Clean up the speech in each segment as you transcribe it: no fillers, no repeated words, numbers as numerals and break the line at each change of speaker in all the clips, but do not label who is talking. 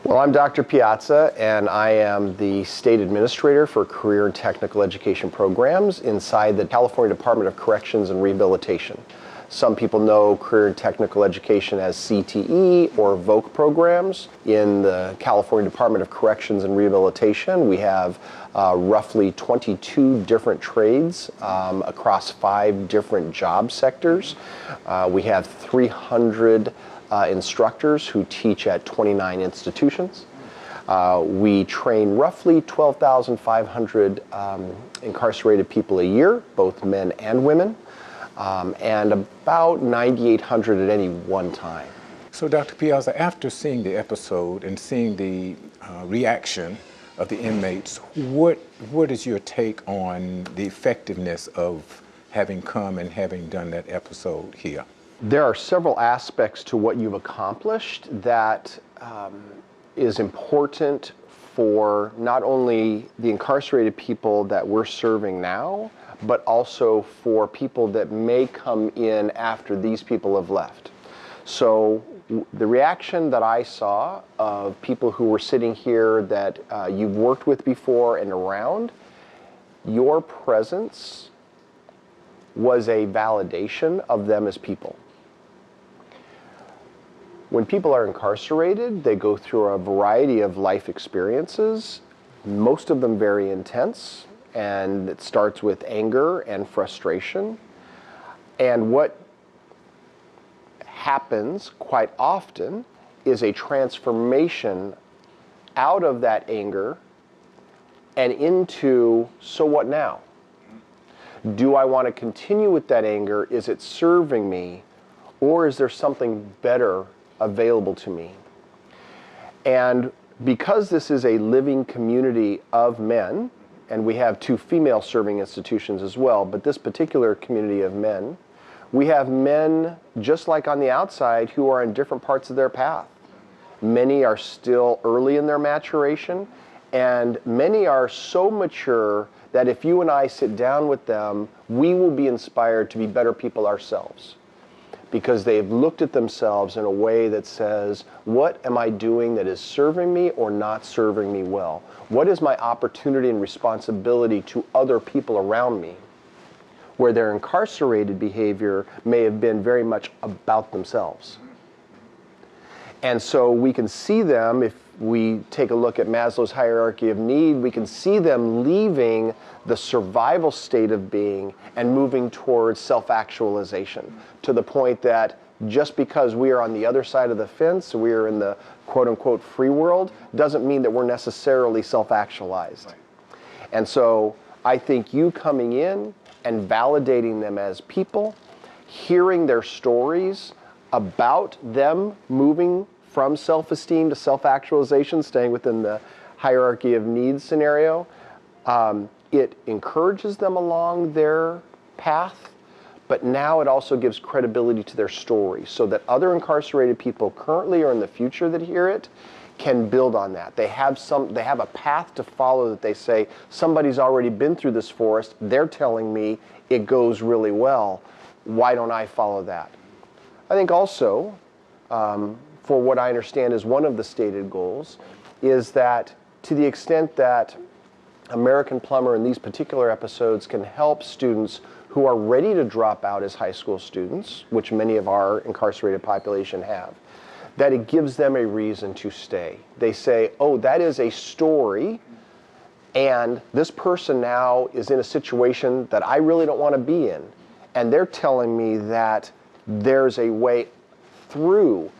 Well, I'm Dr. Piazza, and I am the State Administrator for Career and Technical Education Programs inside the California Department of Corrections and Rehabilitation. Some people know Career and Technical Education as CTE or VOKE programs. In the California Department of Corrections and Rehabilitation, we have roughly 22 different trades across 5 different job sectors. We have 300 instructors who teach at 29 institutions. We train roughly 12,500 incarcerated people a year, both men and women, and about 9,800 at any one time.
So Dr. Piazza, after seeing the episode and seeing the reaction of the inmates, what is your take on the effectiveness of having come and having done that episode here?
There are several aspects to what you've accomplished that is important for not only the incarcerated people that we're serving now, but also for people that may come in after these people have left. So the reaction that I saw of people who were sitting here that you've worked with before and around, your presence was a validation of them as people. When people are incarcerated, they go through a variety of life experiences, most of them very intense, and it starts with anger and frustration. And what happens quite often is a transformation out of that anger and into, so what now? Do I want to continue with that anger? Is it serving me? Or is there something better available to me? And because this is a living community of men, and we have 2 female serving institutions as well, but this particular community of men, we have men just like on the outside who are in different parts of their path. Many are still early in their maturation, and many are so mature that if you and I sit down with them, we will be inspired to be better people ourselves, because they've looked at themselves in a way that says, what am I doing that is serving me or not serving me well? What is my opportunity and responsibility to other people around me? Where their incarcerated behavior may have been very much about themselves. And so we can see them, if we take a look at Maslow's hierarchy of need, we can see them leaving the survival state of being and moving towards self-actualization, to the point that just because we are on the other side of the fence, we are in the quote-unquote free world, doesn't mean that we're necessarily self-actualized. Right. And so I think you coming in and validating them as people, hearing their stories about them moving from self-esteem to self-actualization, staying within the hierarchy of needs scenario, it encourages them along their path, but now it also gives credibility to their story so that other incarcerated people currently or in the future that hear it can build on that. They have a path to follow, that they say, somebody's already been through this forest, they're telling me it goes really well, why don't I follow that? I think also, for what I understand is one of the stated goals, is that to the extent that American Plumber in these particular episodes can help students who are ready to drop out as high school students, which many of our incarcerated population have, that it gives them a reason to stay. They say, oh, that is a story, and this person now is in a situation that I really don't want to be in. And they're telling me that there's a way through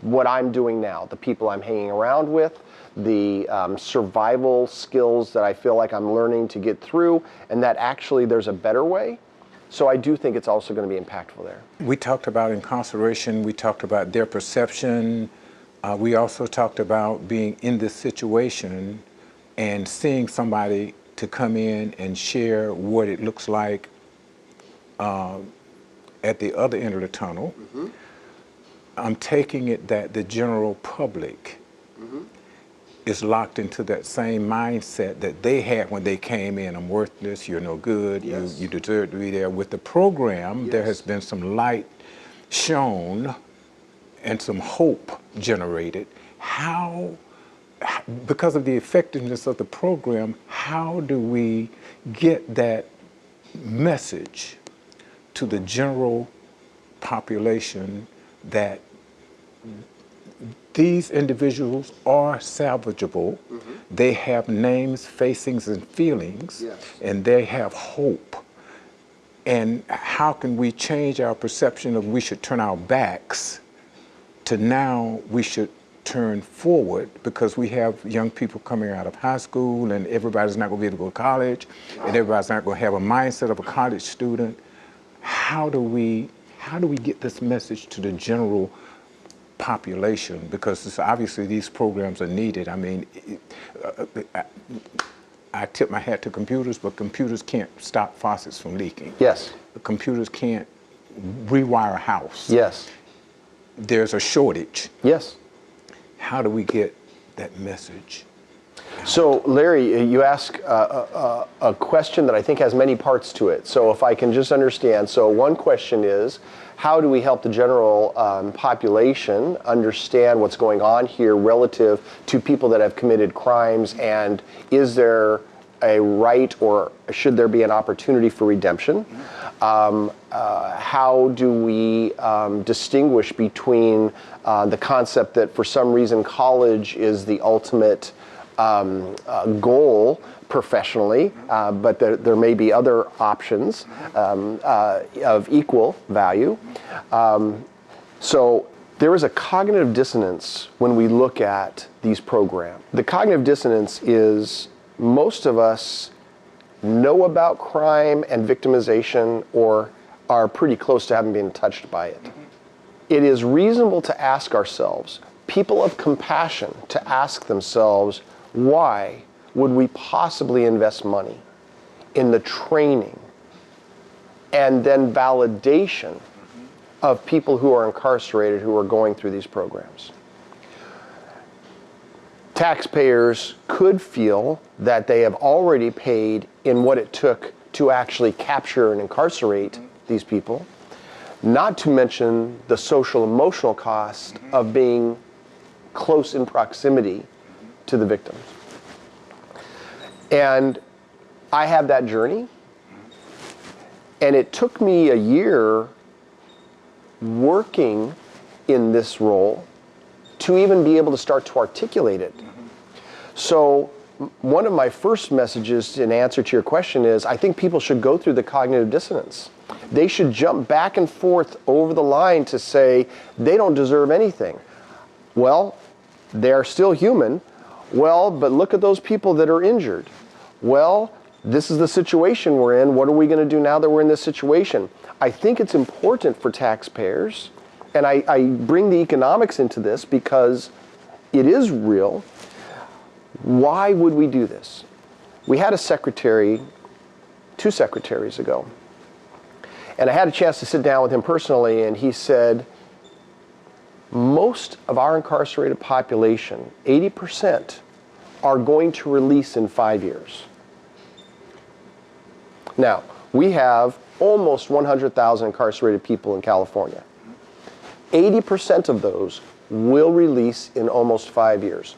what I'm doing now, the people I'm hanging around with, the survival skills that I feel like I'm learning to get through, and that actually there's a better way. So I do think it's also going to be impactful there.
We talked about incarceration, we talked about their perception, we also talked about being in this situation and seeing somebody to come in and share what it looks like at the other end of the tunnel. Mm-hmm. I'm taking it that the general public is locked into that same mindset that they had when they came in. I'm worthless, you're no good, you deserve to be there. With the program, there has been some light shown and some hope generated. How because of the effectiveness of the program, how do we get that message to the general population that these individuals are salvageable, they have names, facings, and feelings, and they have hope. And how can we change our perception of we should turn our backs to now we should turn forward, because we have young people coming out of high school and everybody's not going to be able to go to college and everybody's not going to have a mindset of a college student. How do we get this message to the general population? Because obviously these programs are needed. I mean, I tip my hat to computers, but computers can't stop faucets from leaking.
Yes.
Computers can't rewire a house.
Yes.
There's a shortage.
Yes.
How do we get that message?
So, Larry, you ask a question that I think has many parts to it. So if I can just understand. So one question is, how do we help the general population understand what's going on here relative to people that have committed crimes, and is there a right or should there be an opportunity for redemption? How do we distinguish between the concept that for some reason college is the ultimate goal professionally, but there may be other options of equal value. So there is a cognitive dissonance when we look at these programs. The cognitive dissonance is most of us know about crime and victimization or are pretty close to having been touched by it. It is reasonable to ask ourselves, people of compassion, to ask themselves, why would we possibly invest money in the training and then validation of people who are incarcerated who are going through these programs? Taxpayers could feel that they have already paid in what it took to actually capture and incarcerate these people, not to mention the social emotional cost of being close in proximity to the victims. And I had that journey, and it took me a year working in this role to even be able to start to articulate it. So one of my first messages in answer to your question is, I think people should go through the cognitive dissonance. They should jump back and forth over the line to say they don't deserve anything. Well, they're still human. Well, but look at those people that are injured. Well, this is the situation we're in. What are we going to do now that we're in this situation? I think it's important for taxpayers, and I bring the economics into this because it is real. Why would we do this? We had a secretary 2 secretaries ago, and I had a chance to sit down with him personally, and he said, most of our incarcerated population, 80%, are going to release in 5 years. Now, we have almost 100,000 incarcerated people in California. 80% of those will release in almost 5 years.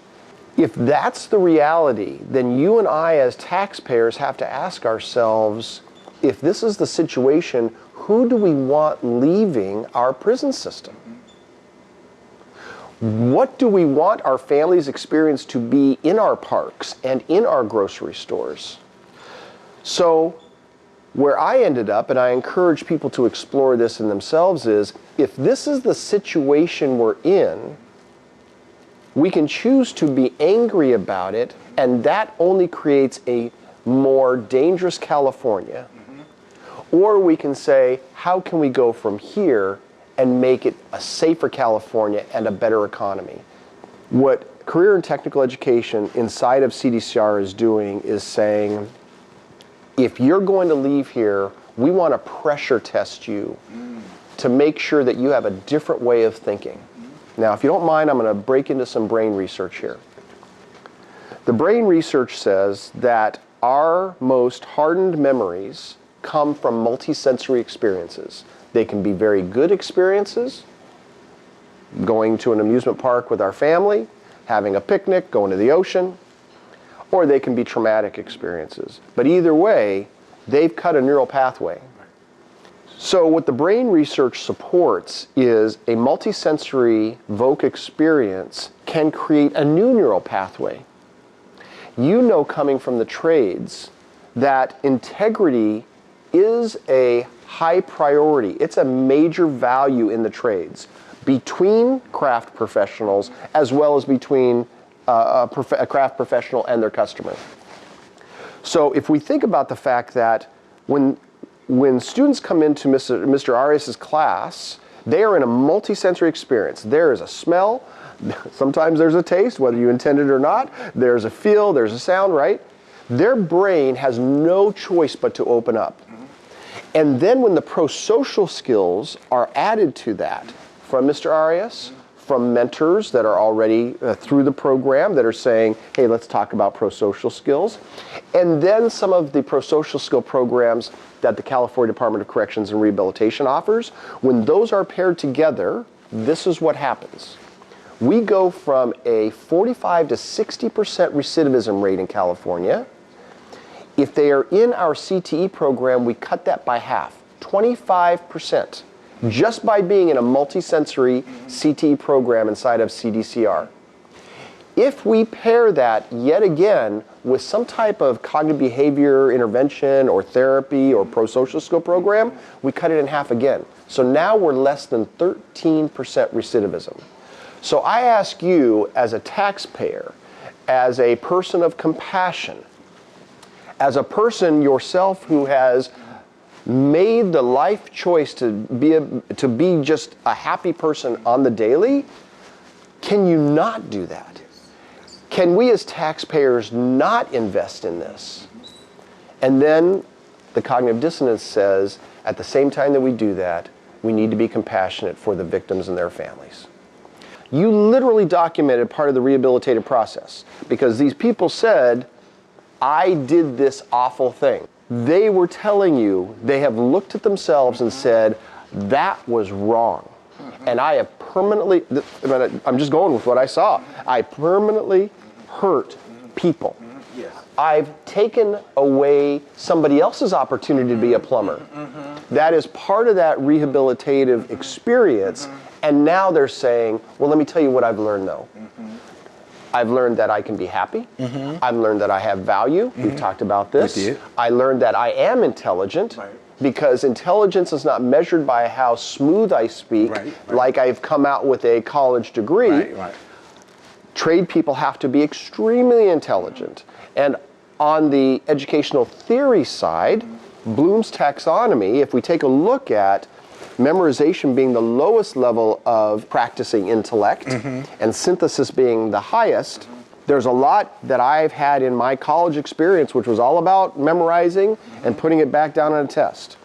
If that's the reality, then you and I as taxpayers have to ask ourselves, if this is the situation, who do we want leaving our prison system? What do we want our family's experience to be in our parks and in our grocery stores? So where I ended up, and I encourage people to explore this in themselves, is if this is the situation we're in, we can choose to be angry about it, and that only creates a more dangerous California. Or we can say, how can we go from here and make it a safer California and a better economy? What career and technical education inside of CDCR is doing is saying, if you're going to leave here, we want to pressure test you to make sure that you have a different way of thinking. Now, if you don't mind, I'm going to break into some brain research here. The brain research says that our most hardened memories come from multisensory experiences. They can be very good experiences, going to an amusement park with our family. having a picnic, going to the ocean, or they can be traumatic experiences. But either way, they've cut a neural pathway. So what the brain research supports is a multisensory VOKE experience can create a new neural pathway. You know, coming from the trades, that integrity is a high priority. It's a major value in the trades between craft professionals as well as between a craft professional and their customer. So if we think about the fact that when students come into Mr. Arias's class, they are in a multisensory experience. There is a smell, sometimes there's a taste, whether you intend it or not, there's a feel, there's a sound, right? Their brain has no choice but to open up. And then when the pro-social skills are added to that from Mr. Arias, from mentors that are already through the program that are saying, hey, let's talk about pro-social skills, and then some of the pro-social skill programs that the California Department of Corrections and Rehabilitation offers, when those are paired together, this is what happens. We go from a 45 to 60% recidivism rate in California. If they are in our CTE program, we cut that by half, 25%, just by being in a multisensory CTE program inside of CDCR. If we pair that yet again with some type of cognitive behavior intervention or therapy or pro-social skill program, we cut it in half again. So now we're less than 13% recidivism. So I ask you as a taxpayer, as a person of compassion, as a person yourself who has made the life choice to be just a happy person on the daily, can you not do that? Can we as taxpayers not invest in this? And then the cognitive dissonance says, at the same time that we do that, we need to be compassionate for the victims and their families. You literally documented part of the rehabilitative process because these people said, I did this awful thing. They were telling you, they have looked at themselves and said, that was wrong. And I have permanently, I'm just going with what I saw, I permanently hurt people. I've taken away somebody else's opportunity to be a plumber. That is part of that rehabilitative experience. And now they're saying, well, let me tell you what I've learned though. I've learned that I can be happy. I've learned that I have value. We've talked about this. I learned that I am intelligent because intelligence is not measured by how smooth I speak, like I've come out with a college degree. Trade people have to be extremely intelligent. And on the educational theory side, Bloom's taxonomy, if we take a look at memorization being the lowest level of practicing intellect and synthesis being the highest, there's a lot that I've had in my college experience which was all about memorizing and putting it back down on a test.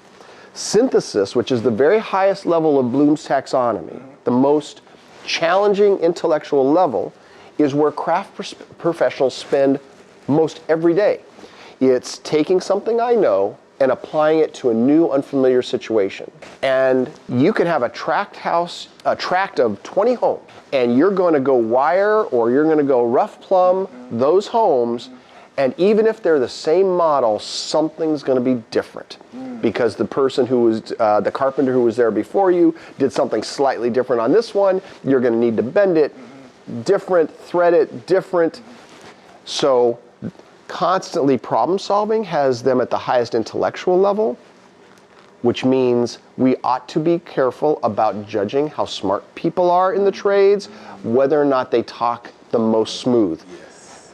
Synthesis, which is the very highest level of Bloom's taxonomy, the most challenging intellectual level, is where craft professionals spend most every day. It's taking something I know and applying it to a new unfamiliar situation. And you can have a tract of 20 homes, and you're going to go wire or you're going to go rough plumb those homes, and even if they're the same model, something's going to be different because the person who was, the carpenter who was there before you did something slightly different on this one. You're going to need to bend it different, thread it different. So constantly problem solving has them at the highest intellectual level, which means we ought to be careful about judging how smart people are in the trades, whether or not they talk the most smooth.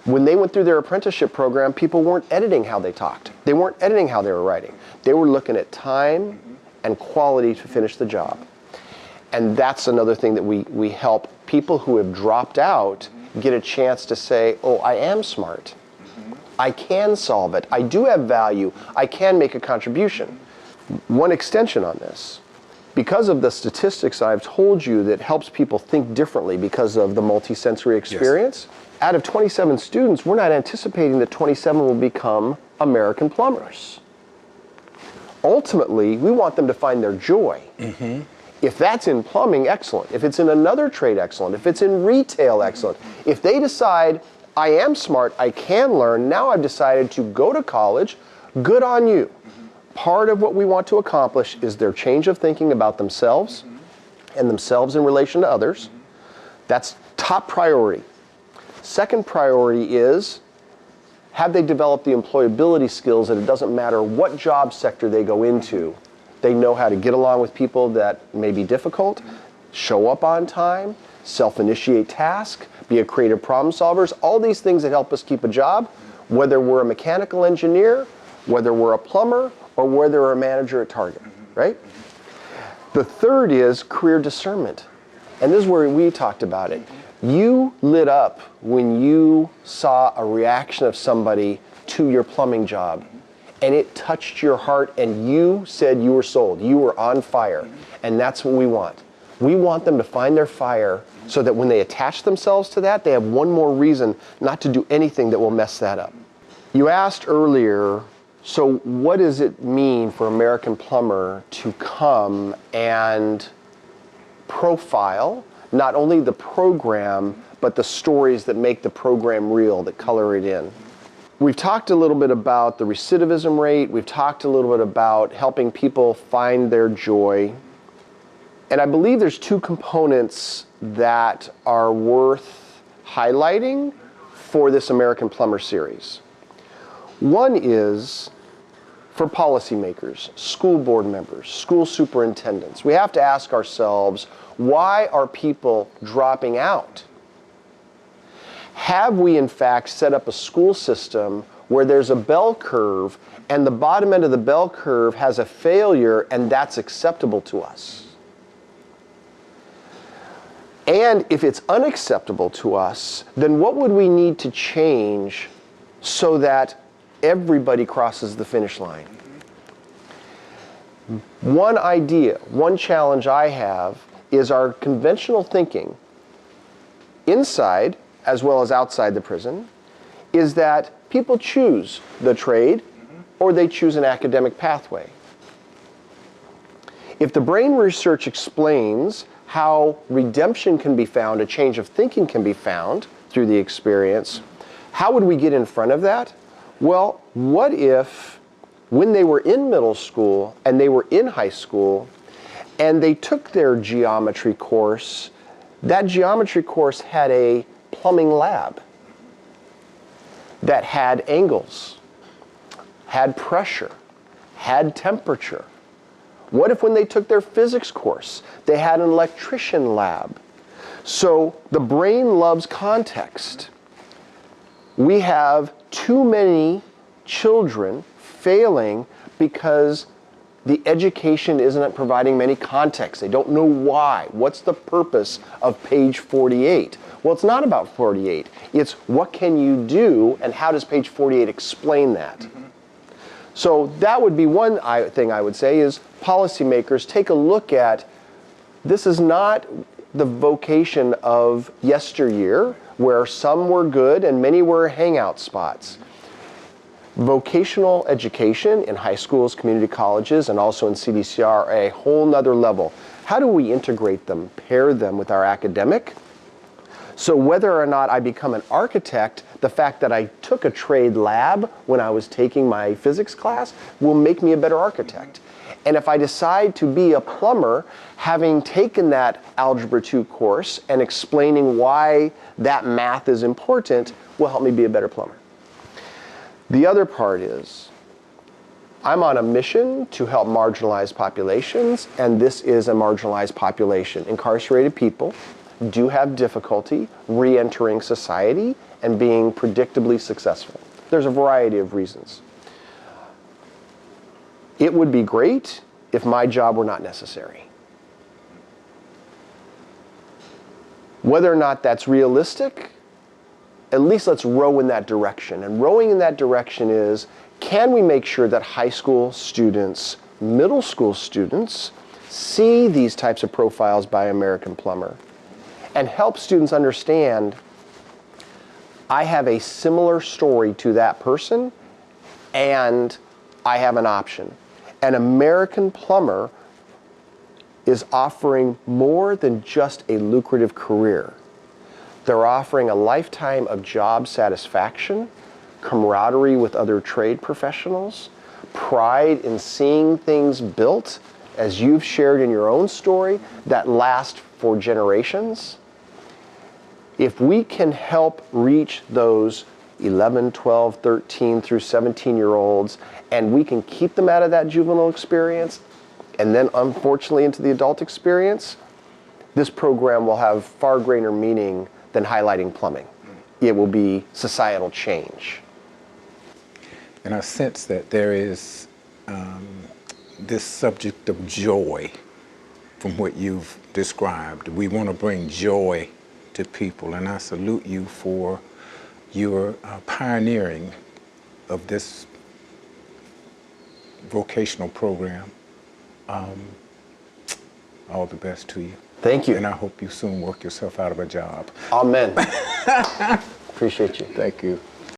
When they went through their apprenticeship program, people weren't editing how they talked. They weren't editing how they were writing. They were looking at time and quality to finish the job. And that's another thing that we help people who have dropped out get a chance to say, oh, I am smart. I can solve it. I do have value. I can make a contribution. One extension on this, because of the statistics I've told you that helps people think differently because of the multisensory experience, out of 27 students, we're not anticipating that 27 will become American plumbers. Ultimately, we want them to find their joy. If that's in plumbing, excellent. If it's in another trade, excellent. If it's in retail, excellent. If they decide, I am smart, I can learn, now I've decided to go to college, good on you. Part of what we want to accomplish is their change of thinking about themselves and themselves in relation to others. That's top priority. Second priority is, have they developed the employability skills that it doesn't matter what job sector they go into, they know how to get along with people that may be difficult, show up on time, self-initiate tasks, be a creative problem solvers, all these things that help us keep a job, whether we're a mechanical engineer, whether we're a plumber, or whether we're a manager at Target, right? The third is career discernment. And this is where we talked about it. You lit up when you saw a reaction of somebody to your plumbing job, and it touched your heart, and you said you were sold. You were on fire. And that's what we want. We want them to find their fire so that when they attach themselves to that, they have one more reason not to do anything that will mess that up. You asked earlier, so what does it mean for American Plumber to come and profile not only the program, but the stories that make the program real, that color it in? We've talked a little bit about the recidivism rate. We've talked a little bit about helping people find their joy. And I believe there's two components that are worth highlighting for this American Plumber series. One is for policymakers, school board members, school superintendents. We have to ask ourselves, why are people dropping out? Have we in fact set up a school system where there's a bell curve and the bottom end of the bell curve has a failure and that's acceptable to us? And if it's unacceptable to us, then what would we need to change so that everybody crosses the finish line? One idea, one challenge I have is our conventional thinking inside as well as outside the prison is that people choose the trade or they choose an academic pathway. If the brain research explains how redemption can be found, a change of thinking can be found through the experience, how would we get in front of that? Well, what if when they were in middle school and they were in high school and they took their geometry course, that geometry course had a plumbing lab that had angles, had pressure, had temperature? What if when they took their physics course, they had an electrician lab? So the brain loves context. We have too many children failing because the education isn't providing many context. They don't know why. What's the purpose of page 48? Well, it's not about 48. It's what can you do and how does page 48 explain that? So that would be one thing I would say is policymakers take a look at, this is not the vocation of yesteryear where some were good and many were hangout spots. Vocational education in high schools, community colleges, and also in CDCR are a whole nother level. How do we integrate them, pair them with our academic? So whether or not I become an architect, the fact that I took a trade lab when I was taking my physics class will make me a better architect. And if I decide to be a plumber, having taken that Algebra 2 course and explaining why that math is important will help me be a better plumber. The other part is, I'm on a mission to help marginalized populations, and this is a marginalized population. Incarcerated people do have difficulty re-entering society and being predictably successful. There's a variety of reasons. It would be great if my job were not necessary. Whether or not that's realistic, at least let's row in that direction. And rowing in that direction is, can we make sure that high school students, middle school students, see these types of profiles by American Plumber and help students understand, I have a similar story to that person and I have an option. An American Plumber is offering more than just a lucrative career. They're offering a lifetime of job satisfaction, camaraderie with other trade professionals, pride in seeing things built, as you've shared in your own story, that last for generations. If we can help reach those 11, 12, 13 through 17-year-olds, and we can keep them out of that juvenile experience, and then unfortunately into the adult experience, this program will have far greater meaning than highlighting plumbing. It will be societal change.
And I sense that there is this subject of joy from what you've described. We want to bring joy to people, and I salute you for your pioneering of this vocational program. All the best to you.
Thank you.
And I hope you soon work yourself out of a job.
Amen. Appreciate you.
Thank you.